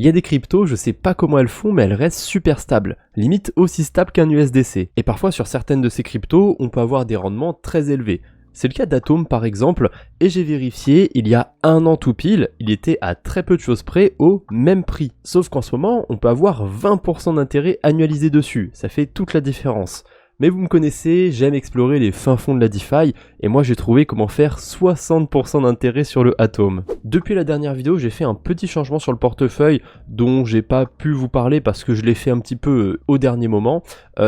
Il y a des cryptos, je sais pas comment elles font, mais elles restent super stables, limite aussi stables qu'un USDC. Et parfois sur certaines de ces cryptos, on peut avoir des rendements très élevés. C'est le cas d'Atom par exemple, et j'ai vérifié, il y a un an tout pile, il était à très peu de choses près au même prix. Sauf qu'en ce moment, on peut avoir 20% d'intérêt annualisé dessus, ça fait toute la différence. Mais vous me connaissez, j'aime explorer les fins fonds de la DeFi, et moi j'ai trouvé comment faire 60% d'intérêt sur le Atom. Depuis la dernière vidéo, j'ai fait un petit changement sur le portefeuille, dont j'ai pas pu vous parler parce que je l'ai fait un petit peu au dernier moment.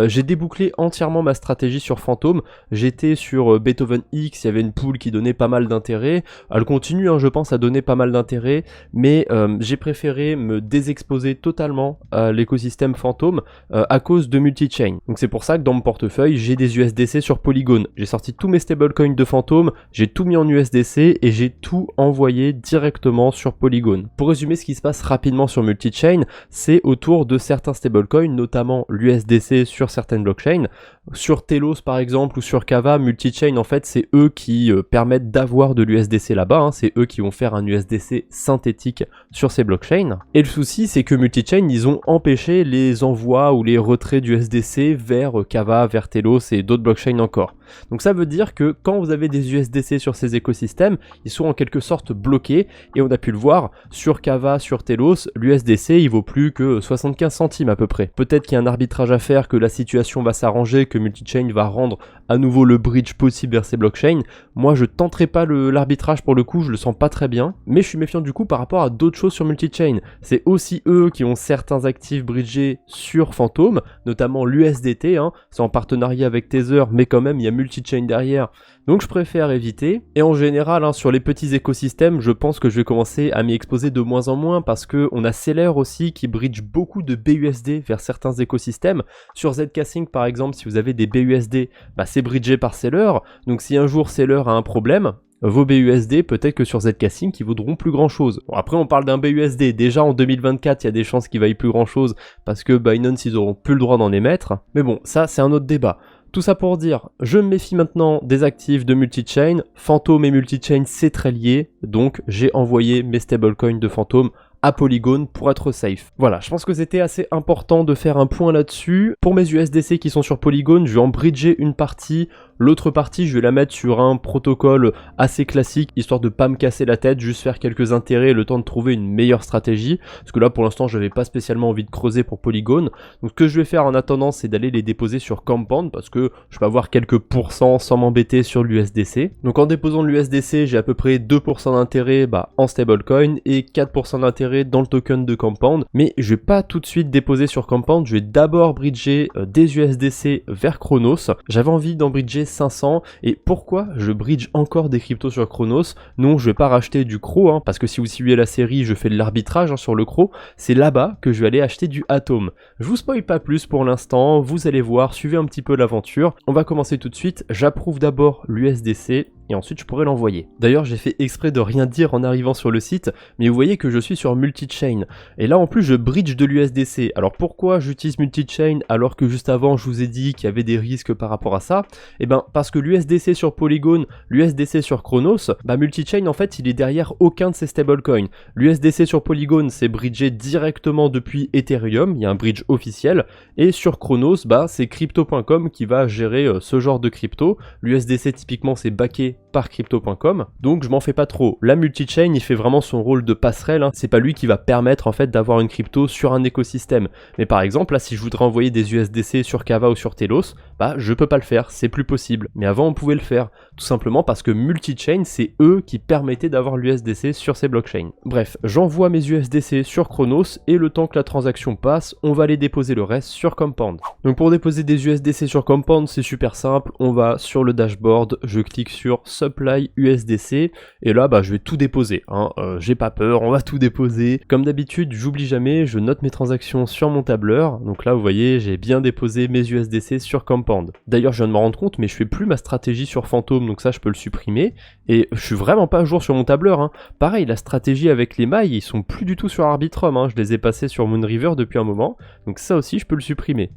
J'ai débouclé entièrement ma stratégie sur Phantom, j'étais sur Beethoven X, il y avait une pool qui donnait pas mal d'intérêt, elle continue je pense à donner pas mal d'intérêt, mais j'ai préféré me désexposer totalement à l'écosystème Phantom à cause de multi-chain. Donc c'est pour ça que dans mon portefeuille, j'ai des USDC sur Polygon. J'ai sorti tous mes stablecoins de Phantom, j'ai tout mis en USDC et j'ai tout envoyé directement sur Polygon. Pour résumer ce qui se passe rapidement sur multi-chain, c'est autour de certains stablecoins, notamment l'USDC sur certaines blockchains. Sur Telos par exemple ou sur Kava, multi-chain en fait c'est eux qui permettent d'avoir de l'USDC là-bas, c'est eux qui vont faire un USDC synthétique sur ces blockchains. Et le souci c'est que multi-chain ils ont empêché les envois ou les retraits d'USDC vers Kava, vers Telos et d'autres blockchains encore. Donc ça veut dire que quand vous avez des USDC sur ces écosystèmes, ils sont en quelque sorte bloqués et on a pu le voir sur Kava, sur Telos, l'USDC il vaut plus que 75 centimes à peu près. Peut-être qu'il y a un arbitrage à faire, que la situation va s'arranger, que multi-chain va rendre à nouveau le bridge possible vers ces blockchains. Moi je tenterai pas l'arbitrage pour le coup, je le sens pas très bien, mais je suis méfiant du coup par rapport à d'autres choses sur multi-chain. C'est aussi eux qui ont certains actifs bridgés sur Phantom, notamment l'USDT, c'est en partenariat avec Tether, mais quand même il y a multi-chain derrière, donc je préfère éviter. Et en général sur les petits écosystèmes, je pense que je vais commencer à m'y exposer de moins en moins parce que on a Celer aussi qui bridge beaucoup de BUSD vers certains écosystèmes. Sur Zcash par exemple, si vous avez des BUSD, c'est bridgé par Celer, donc si un jour Celer a un problème, vos BUSD, peut-être que sur Zcash, ils vaudront plus grand chose. Bon, après, on parle d'un BUSD. Déjà, en 2024, il y a des chances qu'il vaille plus grand chose parce que Binance, ils auront plus le droit d'en émettre. Mais bon, ça, c'est un autre débat. Tout ça pour dire, je me méfie maintenant des actifs de multi-chain. Phantom et multi-chain, c'est très lié. Donc, j'ai envoyé mes stablecoins de Phantom à Polygon pour être safe. Voilà, je pense que c'était assez important de faire un point là-dessus. Pour mes USDC qui sont sur Polygon, je vais en bridger une partie. L'autre partie, je vais la mettre sur un protocole assez classique, histoire de pas me casser la tête, juste faire quelques intérêts, le temps de trouver une meilleure stratégie. Parce que là, pour l'instant, je n'avais pas spécialement envie de creuser pour Polygon. Donc ce que je vais faire en attendant, c'est d'aller les déposer sur Compound, parce que je peux avoir quelques pourcents sans m'embêter sur l'USDC. Donc en déposant l'USDC, j'ai à peu près 2% d'intérêt en stablecoin et 4% d'intérêt dans le token de Compound. Mais je vais pas tout de suite déposer sur Compound, je vais d'abord bridger des USDC vers Chronos. J'avais envie d'en bridger 500, et pourquoi je bridge encore des cryptos sur Chronos? Non, je vais pas racheter du CRO, parce que si vous suivez la série, je fais de l'arbitrage sur le CRO, c'est là-bas que je vais aller acheter du Atom. Je vous spoil pas plus pour l'instant, vous allez voir, suivez un petit peu l'aventure. On va commencer tout de suite, j'approuve d'abord l'USDC, et ensuite je pourrai l'envoyer. D'ailleurs j'ai fait exprès de rien dire en arrivant sur le site, mais vous voyez que je suis sur multi-chain, et là en plus je bridge de l'USDC. Alors pourquoi j'utilise multi-chain alors que juste avant je vous ai dit qu'il y avait des risques par rapport à ça? Eh ben parce que l'USDC sur Polygon, l'USDC sur Chronos, multi-chain en fait il est derrière aucun de ces stablecoins. L'USDC sur Polygon c'est bridgé directement depuis Ethereum, il y a un bridge officiel, et sur Chronos c'est crypto.com qui va gérer ce genre de crypto. L'USDC typiquement c'est backé par crypto.com, donc je m'en fais pas trop. La multi-chain il fait vraiment son rôle de passerelle, c'est pas lui qui va permettre en fait d'avoir une crypto sur un écosystème. Mais par exemple là si je voudrais envoyer des USDC sur Kava ou sur Telos, je peux pas le faire, c'est plus possible. Mais avant on pouvait le faire, tout simplement parce que multi-chain c'est eux qui permettaient d'avoir l'USDC sur ces blockchains. Bref, j'envoie mes USDC sur Chronos et le temps que la transaction passe, on va aller déposer le reste sur Compound. Donc pour déposer des USDC sur Compound c'est super simple, on va sur le dashboard, je clique sur Supply USDC et là je vais tout déposer, j'ai pas peur, on va tout déposer. Comme d'habitude j'oublie jamais, je note mes transactions sur mon tableur, donc là vous voyez j'ai bien déposé mes USDC sur Compound. D'ailleurs je viens de me rendre compte mais je fais plus ma stratégie sur Phantom, donc ça je peux le supprimer, et je suis vraiment pas à jour sur mon tableur. Pareil, la stratégie avec les mailles, ils sont plus du tout sur Arbitrum, je les ai passés sur Moonriver depuis un moment, donc ça aussi je peux le supprimer.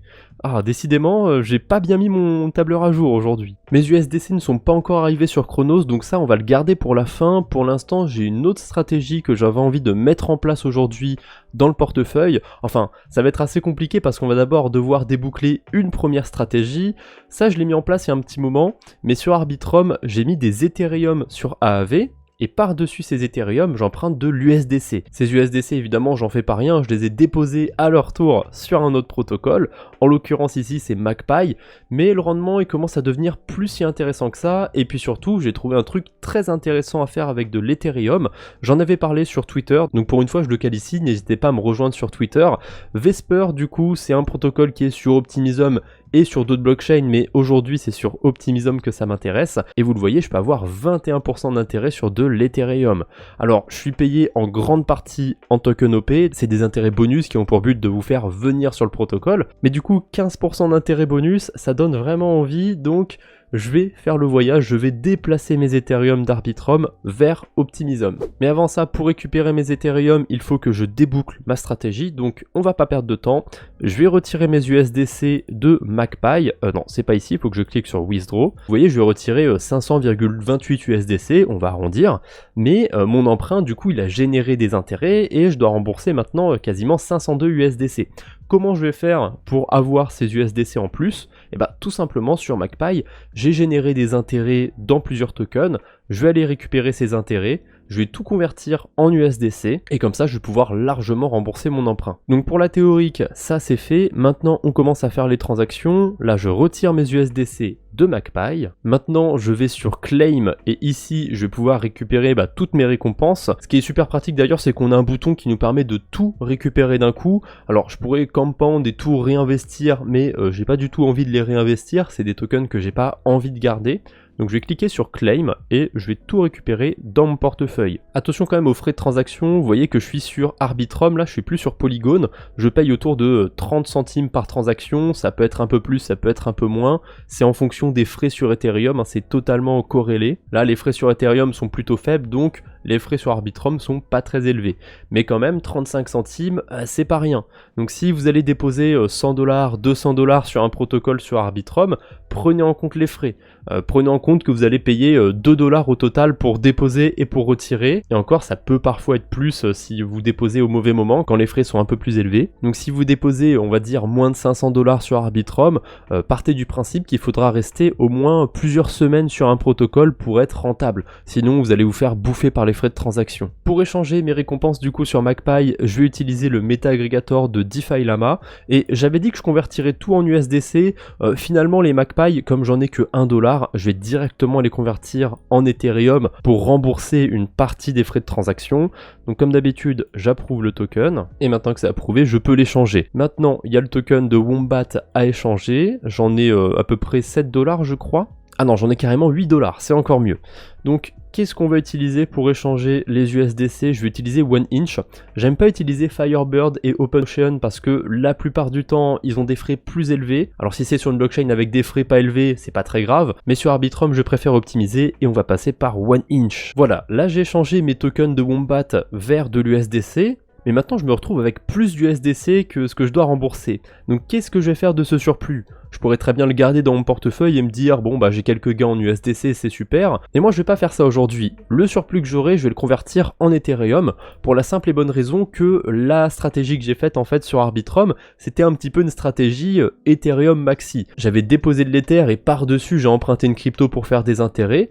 Ah, décidément, j'ai pas bien mis mon tableur à jour aujourd'hui. Mes USDC ne sont pas encore arrivés sur Chronos, donc ça on va le garder pour la fin. Pour l'instant j'ai une autre stratégie que j'avais envie de mettre en place aujourd'hui dans le portefeuille. Enfin, ça va être assez compliqué parce qu'on va d'abord devoir déboucler une première stratégie. Ça je l'ai mis en place il y a un petit moment, mais sur Arbitrum j'ai mis des Ethereum sur AAV. Et par-dessus ces Ethereum, j'emprunte de l'USDC. Ces USDC, évidemment, j'en fais pas rien, je les ai déposés à leur tour sur un autre protocole. En l'occurrence ici, c'est MagPi, mais le rendement, il commence à devenir plus si intéressant que ça. Et puis surtout, j'ai trouvé un truc très intéressant à faire avec de l'Ethereum. J'en avais parlé sur Twitter, donc pour une fois, je le cale ici, n'hésitez pas à me rejoindre sur Twitter. Vesper, du coup, c'est un protocole qui est sur Optimism et sur d'autres blockchains, mais aujourd'hui c'est sur Optimism que ça m'intéresse, et vous le voyez, je peux avoir 21% d'intérêt sur de l'Ethereum. Alors, je suis payé en grande partie en token OP, c'est des intérêts bonus qui ont pour but de vous faire venir sur le protocole, mais du coup 15% d'intérêt bonus, ça donne vraiment envie, donc je vais faire le voyage, je vais déplacer mes Ethereum d'Arbitrum vers Optimism. Mais avant ça, pour récupérer mes Ethereum, il faut que je déboucle ma stratégie, donc on va pas perdre de temps. Je vais retirer mes USDC de MagPi, non c'est pas ici, il faut que je clique sur Withdraw. Vous voyez, je vais retirer 500,28 USDC, on va arrondir, mais mon emprunt du coup il a généré des intérêts et je dois rembourser maintenant quasiment 502 USDC. Comment je vais faire pour avoir ces USDC en plus? Et bah tout simplement sur MagPi, j'ai généré des intérêts dans plusieurs tokens, je vais aller récupérer ces intérêts, je vais tout convertir en USDC et comme ça je vais pouvoir largement rembourser mon emprunt. Donc pour la théorique, ça c'est fait. Maintenant on commence à faire les transactions. Là je retire mes USDC de MagPi. Maintenant je vais sur Claim et ici je vais pouvoir récupérer toutes mes récompenses. Ce qui est super pratique d'ailleurs, c'est qu'on a un bouton qui nous permet de tout récupérer d'un coup. Alors je pourrais compound et tout réinvestir, mais j'ai pas du tout envie de les réinvestir, c'est des tokens que j'ai pas envie de garder. Donc je vais cliquer sur Claim et je vais tout récupérer dans mon portefeuille. Attention quand même aux frais de transaction, vous voyez que je suis sur Arbitrum, là je suis plus sur Polygon, je paye autour de 30 centimes par transaction, ça peut être un peu plus, ça peut être un peu moins, c'est en fonction des frais sur Ethereum, c'est totalement corrélé. Là les frais sur Ethereum sont plutôt faibles, donc les frais sur Arbitrum sont pas très élevés. Mais quand même 35 centimes, c'est pas rien. Donc si vous allez déposer 100$, 200$ sur un protocole sur Arbitrum, prenez en compte les frais. Prenez en compte que vous allez payer 2$ au total pour déposer et pour retirer. Et encore, ça peut parfois être plus si vous déposez au mauvais moment, quand les frais sont un peu plus élevés. Donc si vous déposez, on va dire, moins de 500$ sur Arbitrum, partez du principe qu'il faudra rester au moins plusieurs semaines sur un protocole pour être rentable. Sinon, vous allez vous faire bouffer par les frais de transaction. Pour échanger mes récompenses du coup sur MagPi, je vais utiliser le Meta-Aggregator de DeFi Llama. Et j'avais dit que je convertirais tout en USDC. Finalement, les MagPi, comme j'en ai que 1$, je vais directement les convertir en Ethereum pour rembourser une partie des frais de transaction. Donc comme d'habitude, j'approuve le token. Et maintenant que c'est approuvé, je peux l'échanger. Maintenant, il y a le token de Wombat à échanger. J'en ai à peu près 7$, je crois. Ah non, j'en ai carrément 8$, c'est encore mieux. Donc, qu'est-ce qu'on va utiliser pour échanger les USDC? Je vais utiliser OneInch. J'aime pas utiliser Firebird et OpenOcean parce que la plupart du temps, ils ont des frais plus élevés. Alors si c'est sur une blockchain avec des frais pas élevés, c'est pas très grave. Mais sur Arbitrum, je préfère optimiser et on va passer par OneInch. Voilà, là j'ai échangé mes tokens de Wombat vers de l'USDC. Mais maintenant, je me retrouve avec plus d'USDC que ce que je dois rembourser. Donc, qu'est-ce que je vais faire de ce surplus? Je pourrais très bien le garder dans mon portefeuille et me dire, bon, j'ai quelques gains en USDC, c'est super. Et moi, je vais pas faire ça aujourd'hui. Le surplus que j'aurai, je vais le convertir en Ethereum pour la simple et bonne raison que la stratégie que j'ai faite, en fait, sur Arbitrum, c'était un petit peu une stratégie Ethereum maxi. J'avais déposé de l'Ether et par-dessus, j'ai emprunté une crypto pour faire des intérêts.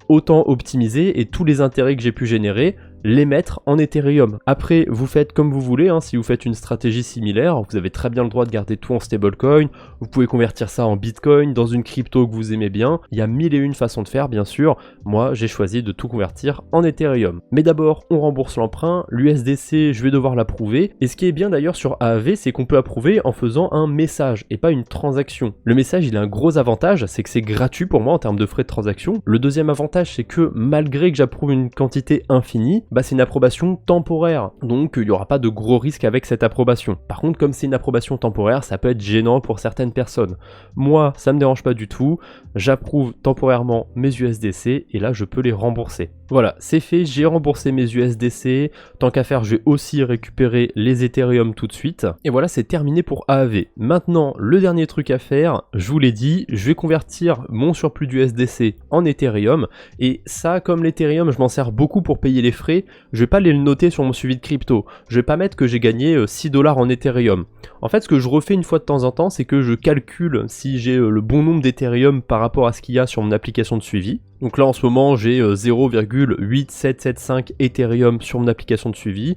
Autant optimiser et tous les intérêts que j'ai pu générer, les mettre en Ethereum. Après, vous faites comme vous voulez, si vous faites une stratégie similaire, vous avez très bien le droit de garder tout en stablecoin, vous pouvez convertir ça en Bitcoin, dans une crypto que vous aimez bien, il y a 1001 façons de faire bien sûr, moi j'ai choisi de tout convertir en Ethereum. Mais d'abord, on rembourse l'emprunt, l'USDC je vais devoir l'approuver, et ce qui est bien d'ailleurs sur AAV, c'est qu'on peut approuver en faisant un message et pas une transaction. Le message il a un gros avantage, c'est que c'est gratuit pour moi en termes de frais de transaction. Le deuxième avantage c'est que malgré que j'approuve une quantité infinie, bah c'est une approbation temporaire, donc il n'y aura pas de gros risques avec cette approbation. Par contre, comme c'est une approbation temporaire, ça peut être gênant pour certaines personnes. Moi, ça me dérange pas du tout, j'approuve temporairement mes USDC et là je peux les rembourser. Voilà, c'est fait, j'ai remboursé mes USDC, tant qu'à faire je vais aussi récupérer les Ethereum tout de suite, et voilà c'est terminé pour AAV. Maintenant, le dernier truc à faire, je vous l'ai dit, je vais convertir mon surplus d'USDC en Ethereum, et ça comme l'Ethereum je m'en sers beaucoup pour payer les frais, je vais pas les noter sur mon suivi de crypto, je vais pas mettre que j'ai gagné 6$ en Ethereum. En fait ce que je refais une fois de temps en temps, c'est que je calcule si j'ai le bon nombre d'Ethereum par rapport à ce qu'il y a sur mon application de suivi. Donc là en ce moment j'ai 0,8775 Ethereum sur mon application de suivi,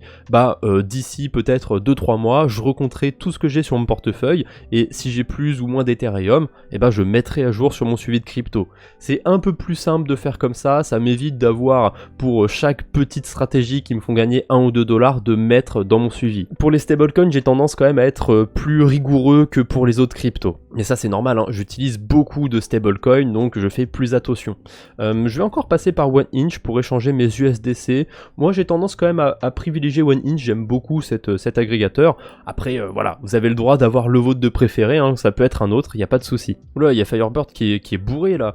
d'ici peut-être 2-3 mois je recompterai tout ce que j'ai sur mon portefeuille et si j'ai plus ou moins d'Ethereum, je mettrai à jour sur mon suivi de crypto. C'est un peu plus simple de faire comme ça m'évite d'avoir pour chaque petite stratégie qui me font gagner 1 ou 2$ de mettre dans mon suivi. Pour les stablecoins j'ai tendance quand même à être plus rigoureux que pour les autres cryptos. Et ça c'est normal, j'utilise beaucoup de stablecoins donc je fais plus attention. Je vais encore passer par OneInch pour échanger mes USDC. Moi j'ai tendance quand même à privilégier OneInch, j'aime beaucoup cet agrégateur. Après voilà, vous avez le droit d'avoir le vôtre de préféré, ça peut être un autre, il n'y a pas de souci. Oula, il y a Firebird qui est bourré là.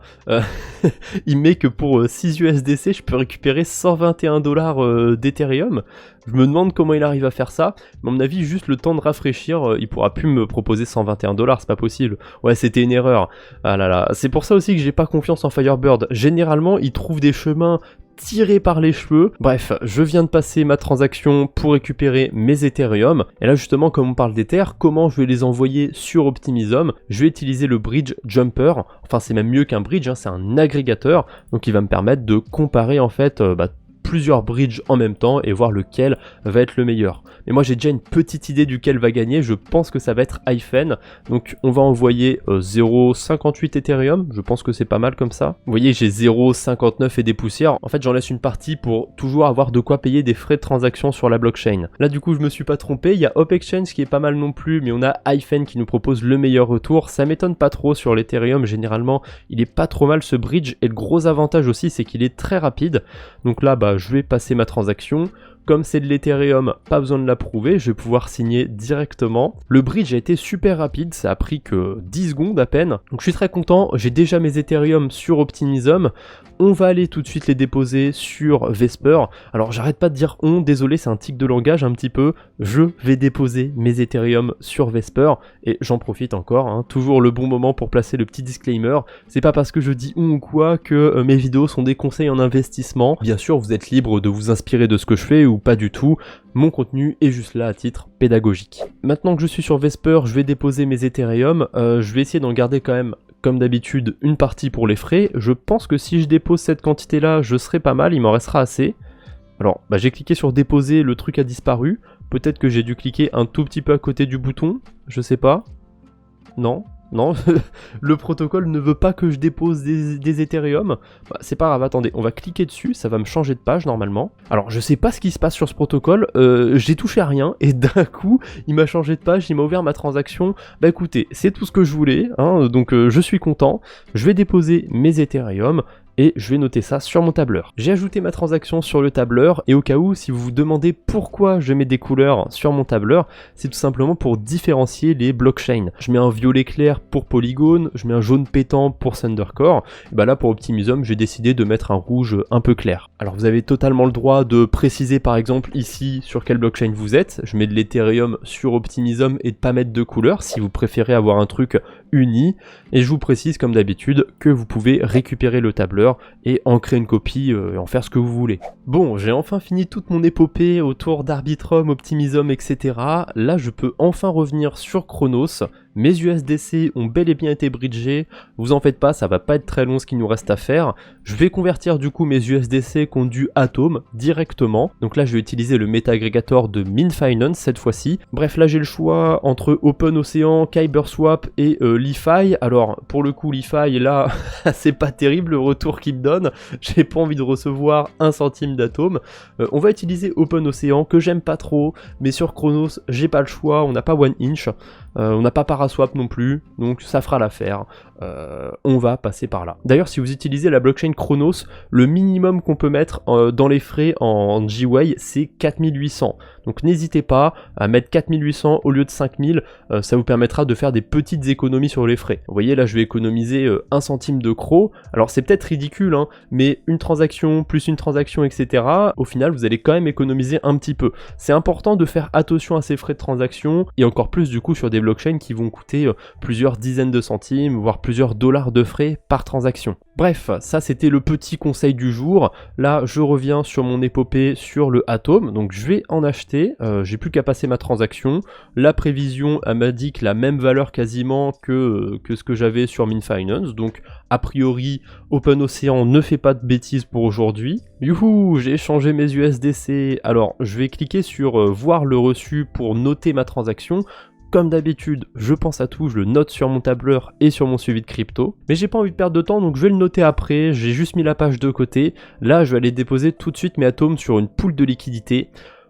Il met que pour 6 USDC je peux récupérer 121$ d'Ethereum. Je me demande comment il arrive à faire ça, mais à mon avis juste le temps de rafraîchir, il pourra plus me proposer 121$, c'est pas possible. Ouais, c'était une erreur. Ah là là, c'est pour ça aussi que j'ai pas confiance en Firebird. Généralement, il trouve des chemins tiré par les cheveux. Bref, je viens de passer ma transaction pour récupérer mes Ethereum. Et là justement, comme on parle d'Ether, comment je vais les envoyer sur Optimism? Je vais utiliser le Bridge Jumper. Enfin, c'est même mieux qu'un bridge, c'est un agrégateur. Donc il va me permettre de comparer en fait plusieurs bridges en même temps et voir lequel va être le meilleur. Mais moi j'ai déjà une petite idée duquel va gagner, je pense que ça va être Hyphen, donc on va envoyer 0,58 Ethereum, je pense que c'est pas mal comme ça. Vous voyez j'ai 0,59 et des poussières, en fait j'en laisse une partie pour toujours avoir de quoi payer des frais de transaction sur la blockchain. Là du coup je me suis pas trompé, il y a Hop Exchange qui est pas mal non plus, mais on a Hyphen qui nous propose le meilleur retour, ça m'étonne pas trop sur l'Ethereum, généralement il est pas trop mal ce bridge, et le gros avantage aussi c'est qu'il est très rapide, donc là je vais passer ma transaction. Comme c'est de l'Ethereum, pas besoin de l'approuver, je vais pouvoir signer directement. Le bridge a été super rapide, ça a pris que 10 secondes à peine. Donc je suis très content, j'ai déjà mes Ethereum sur Optimism. On va aller tout de suite les déposer sur Vesper. Alors j'arrête pas de dire on, désolé c'est un tic de langage un petit peu. Je vais déposer mes Ethereum sur Vesper et j'en profite encore, toujours le bon moment pour placer le petit disclaimer. C'est pas parce que je dis on ou quoi que mes vidéos sont des conseils en investissement. Bien sûr vous êtes libre de vous inspirer de ce que je fais ou pas du tout. Mon contenu est juste là à titre pédagogique. Maintenant que je suis sur Vesper, je vais déposer mes Ethereum. Je vais essayer d'en garder quand même comme d'habitude une partie pour les frais. Je pense que si je dépose cette quantité là je serai pas mal, il m'en restera assez. Alors j'ai cliqué sur déposer, le truc a disparu, peut-être que j'ai dû cliquer un tout petit peu à côté du bouton, je sais pas. Non, le protocole ne veut pas que je dépose des Ethereum. C'est pas grave, attendez, on va cliquer dessus, ça va me changer de page normalement. Alors je sais pas ce qui se passe sur ce protocole, j'ai touché à rien et d'un coup il m'a changé de page, il m'a ouvert ma transaction. Écoutez, c'est tout ce que je voulais, donc je suis content. Je vais déposer mes Ethereum et je vais noter ça sur mon tableur. J'ai ajouté ma transaction sur le tableur et au cas où, si vous vous demandez pourquoi je mets des couleurs sur mon tableur, c'est tout simplement pour différencier les blockchains. Je mets un violet clair pour Polygon, je mets un jaune pétant pour Thundercore, et là pour Optimism, j'ai décidé de mettre un rouge un peu clair. Alors vous avez totalement le droit de préciser par exemple ici sur quelle blockchain vous êtes, je mets de l'Ethereum sur Optimism et de pas mettre de couleur si vous préférez avoir un truc uni, et je vous précise comme d'habitude que vous pouvez récupérer le tableur et en créer une copie et en faire ce que vous voulez. Bon, j'ai enfin fini toute mon épopée autour d'Arbitrum, Optimism, etc. Là, je peux enfin revenir sur Chronos. Mes USDC ont bel et bien été bridgés, vous en faites pas, ça va pas être très long ce qu'il nous reste à faire. Je vais convertir du coup mes USDC qui ont du Atom directement, donc là je vais utiliser le méta-agrégateur de MinFinance cette fois-ci. Bref, là j'ai le choix entre OpenOcean, KyberSwap et LeFi. Alors pour le coup LeFi là c'est pas terrible le retour qu'il me donne, j'ai pas envie de recevoir 1 centime d'Atom. On va utiliser OpenOcean que j'aime pas trop, mais sur Chronos j'ai pas le choix, on n'a pas OneInch. on n'a pas Paraswap non plus, donc ça fera l'affaire. On va passer par là. D'ailleurs, si vous utilisez la blockchain Chronos, le minimum qu'on peut mettre dans les frais en Gwei, c'est 4800. Donc n'hésitez pas à mettre 4800 au lieu de 5000, ça vous permettra de faire des petites économies sur les frais. Vous voyez, là je vais économiser 1 centime de CRO. Alors c'est peut-être ridicule, hein, mais une transaction plus une transaction, etc. Au final, vous allez quand même économiser un petit peu. C'est important de faire attention à ces frais de transaction, et encore plus du coup sur des blockchains qui vont coûter plusieurs dizaines de centimes, voire plusieurs dollars de frais par transaction. Bref, ça c'était le petit conseil du jour. Là, je reviens sur mon épopée sur le Atom, donc je vais en acheter. J'ai plus qu'à passer ma transaction. La prévision, elle m'a dit que la même valeur quasiment que ce que j'avais sur Minfinance, donc a priori, OpenOcean ne fait pas de bêtises pour aujourd'hui. Youhou, j'ai échangé mes USDC. Alors, je vais cliquer sur voir le reçu pour noter ma transaction. Comme d'habitude, je pense à tout, je le note sur mon tableur et sur mon suivi de crypto. Mais j'ai pas envie de perdre de temps, donc je vais le noter après. J'ai juste mis la page de côté. Là, je vais aller déposer tout de suite mes atomes sur une pool de liquidité.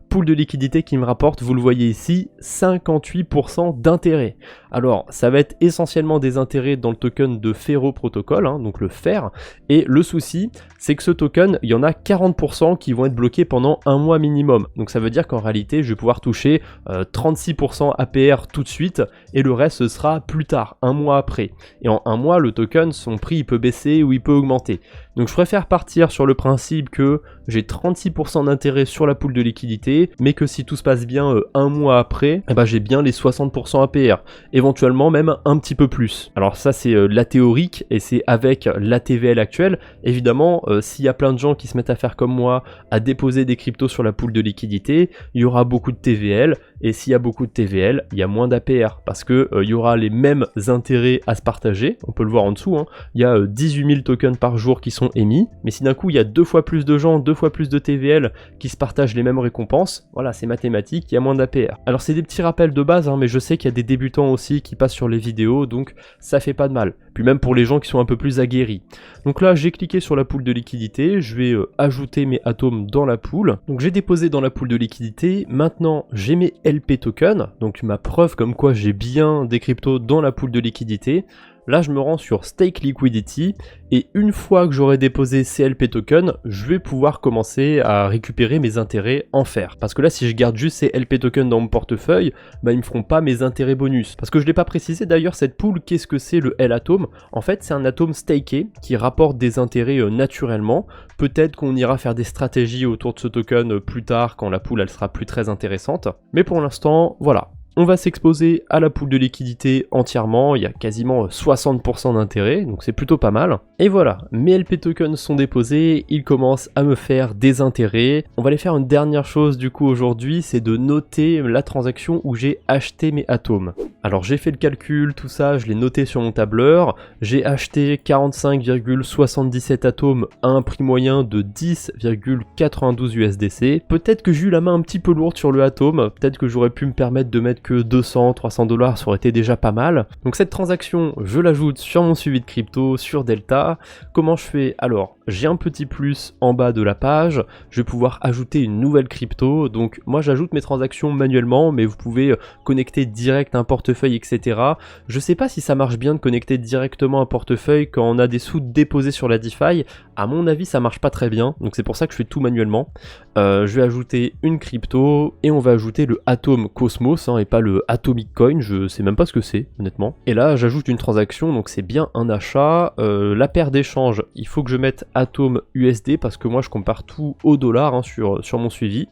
Pool de liquidité qui me rapporte, vous le voyez ici, 58% d'intérêt. Alors, ça va être essentiellement des intérêts dans le token de Ferro Protocol, hein, donc le FER. Et le souci, c'est que ce token, il y en a 40% qui vont être bloqués pendant un mois minimum. Donc ça veut dire qu'en réalité, je vais pouvoir toucher 36% APR tout de suite, et le reste, ce sera plus tard, un mois après. Et en un mois, le token, son prix, il peut baisser ou il peut augmenter. Donc je préfère partir sur le principe que j'ai 36% d'intérêt sur la pool de liquidité, mais que si tout se passe bien un mois après, eh ben, j'ai bien les 60% APR, éventuellement même un petit peu plus. Alors ça c'est la théorique, et c'est avec la TVL actuelle. Évidemment, s'il y a plein de gens qui se mettent à faire comme moi, à déposer des cryptos sur la pool de liquidité, il y aura beaucoup de TVL, et s'il y a beaucoup de TVL, il y a moins d'APR, parce que il y aura les mêmes intérêts à se partager. On peut le voir en dessous, hein. Il y a 18 000 tokens par jour qui sont émis, mais si d'un coup il y a 2 fois plus de gens, 2 fois plus de TVL qui se partagent les mêmes récompenses, voilà, c'est mathématique, il y a moins d'APR. Alors c'est des petits rappels de base, hein, mais je sais qu'il y a des débutants aussi qui passent sur les vidéos, donc ça fait pas de mal. Puis même pour les gens qui sont un peu plus aguerris. Donc là, j'ai cliqué sur la pool de liquidité, je vais ajouter mes atomes dans la pool. Donc j'ai déposé dans la pool de liquidité, maintenant j'ai mes LP tokens, donc ma preuve comme quoi j'ai bien des cryptos dans la pool de liquidité. Là, je me rends sur Stake Liquidity, et une fois que j'aurai déposé ces LP tokens, je vais pouvoir commencer à récupérer mes intérêts en fer. Parce que là, si je garde juste ces LP tokens dans mon portefeuille, bah, ils me feront pas mes intérêts bonus. Parce que je l'ai pas précisé d'ailleurs, cette pool, qu'est-ce que c'est le L-Atom? En fait, c'est un atome staké qui rapporte des intérêts naturellement. Peut-être qu'on ira faire des stratégies autour de ce token plus tard, quand la pool, elle sera plus très intéressante. Mais pour l'instant, voilà. On va s'exposer à la pool de liquidité entièrement, il y a quasiment 60% d'intérêt, donc c'est plutôt pas mal. Et voilà, mes LP tokens sont déposés, ils commencent à me faire des intérêts. On va aller faire une dernière chose du coup aujourd'hui, c'est de noter la transaction où j'ai acheté mes atomes. Alors j'ai fait le calcul, tout ça, je l'ai noté sur mon tableur, j'ai acheté 45,77 atomes à un prix moyen de 10,92 USDC. Peut-être que j'ai eu la main un petit peu lourde sur le atome, peut-être que j'aurais pu me permettre de mettre que 200-300$, ça aurait été déjà pas mal. Donc cette transaction, je l'ajoute sur mon suivi de crypto, sur Delta. Comment je fais? Alors, j'ai un petit plus en bas de la page, je vais pouvoir ajouter une nouvelle crypto. Donc moi j'ajoute mes transactions manuellement, mais vous pouvez connecter direct un portefeuille, etc. Je sais pas si ça marche bien de connecter directement un portefeuille quand on a des sous déposés sur la DeFi. À mon avis, ça marche pas très bien, donc c'est pour ça que je fais tout manuellement. Je vais ajouter une crypto, et on va ajouter le Atom Cosmos, hein, et pas le Atomic Coin, je sais même pas ce que c'est, honnêtement. Et là, j'ajoute une transaction, donc c'est bien un achat. La paire d'échange, il faut que je mette Atom USD, parce que moi, je compare tout au dollar, hein, sur mon suivi.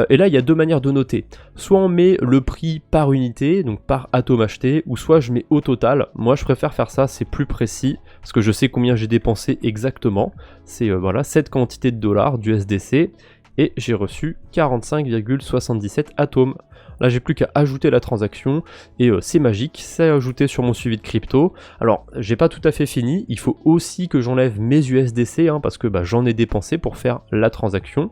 Et là, il y a deux manières de noter. Soit on met le prix par unité, donc par atome acheté, ou soit je mets au total. Moi, je préfère faire ça, c'est plus précis, parce que je sais combien j'ai dépensé exactement. C'est voilà, cette quantité de dollars d'USDC, et j'ai reçu 45,77 atomes. Là, j'ai plus qu'à ajouter la transaction, et c'est magique, c'est ajouté sur mon suivi de crypto. Alors, j'ai pas tout à fait fini, il faut aussi que j'enlève mes USDC, hein, parce que bah, j'en ai dépensé pour faire la transaction.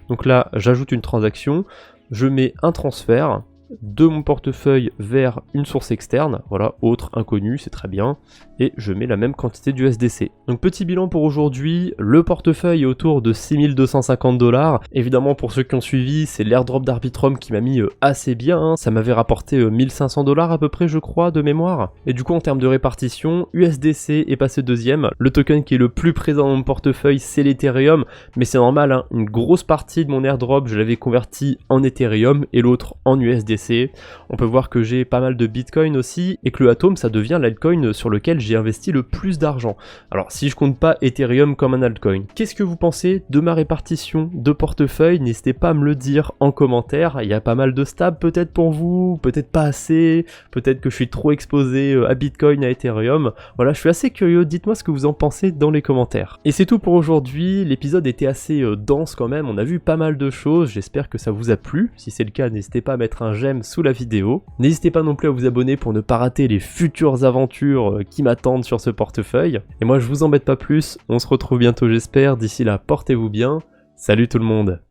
Donc là, j'ajoute une transaction, je mets un transfert, de mon portefeuille vers une source externe, voilà, autre, inconnu, c'est très bien, et je mets la même quantité d'USDC. Donc petit bilan pour aujourd'hui, le portefeuille est autour de 6250 $. Évidemment pour ceux qui ont suivi, c'est l'airdrop d'Arbitrum qui m'a mis assez bien, hein. Ça m'avait rapporté 1500 $ à peu près je crois de mémoire. Et du coup en termes de répartition, USDC est passé deuxième, le token qui est le plus présent dans mon portefeuille c'est l'Ethereum, mais c'est normal, hein, une grosse partie de mon airdrop je l'avais converti en Ethereum et l'autre en USDC. On peut voir que j'ai pas mal de Bitcoin aussi et que le Atom ça devient l'altcoin sur lequel j'ai investi le plus d'argent. Alors si je compte pas Ethereum comme un altcoin. Qu'est-ce que vous pensez de ma répartition de portefeuille? N'hésitez pas à me le dire en commentaire. Il y a pas mal de stab peut-être pour vous, peut-être pas assez, peut-être que je suis trop exposé à Bitcoin, à Ethereum. Voilà, je suis assez curieux, dites-moi ce que vous en pensez dans les commentaires. Et c'est tout pour aujourd'hui, l'épisode était assez dense quand même, on a vu pas mal de choses, j'espère que ça vous a plu. Si c'est le cas, n'hésitez pas à mettre un j'aime sous la vidéo. N'hésitez pas non plus à vous abonner pour ne pas rater les futures aventures qui m'attendent sur ce portefeuille. Et moi je vous embête pas plus, on se retrouve bientôt j'espère, d'ici là portez-vous bien, salut tout le monde.